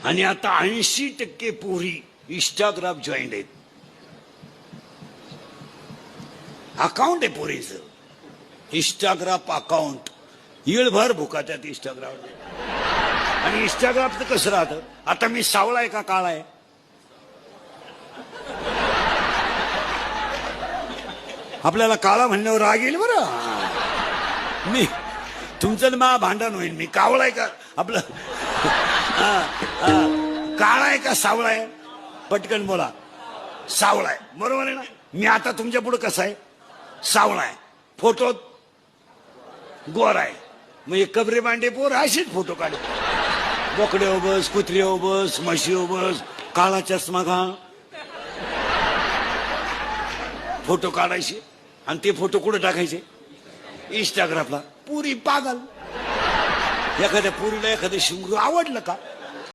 आणि आता 80% पोरी इंस्टाग्राम जॉईंट आहेत. अकाउंट आहे पोरीचं इंस्टाग्राम अकाउंट. येळभर भुका त्यात इंस्टाग्राम. आणि इंस्टाग्रामचं कसं राहतं, आता मी सावळा आहे का काळा आहे? आपल्याला काळा म्हणल्यावर राग येईल बरं. मी तुमचं मा भांडण होईल. मी कावळा आहे का आपलं काळा आहे का सावळा आहे? पटकन बोला. सावळा आहे, बरोबर आहे ना. मी आता तुमच्या पुढे कसा आहे? सावळा आहे. फोटो गोरा आहे. मग एक कबरे मांडे पोर असेच फोटो काढ. बोकडे बस, कुत्रे बस, म्हशी बस, काळा चष्मा घाल, फोटो काढायचे आणि ते फोटो कुठे टाकायचे? इंस्टाग्रामला. पुरी पागल. एखाद्या पुरीला एखादं शिंगरू आवडलं का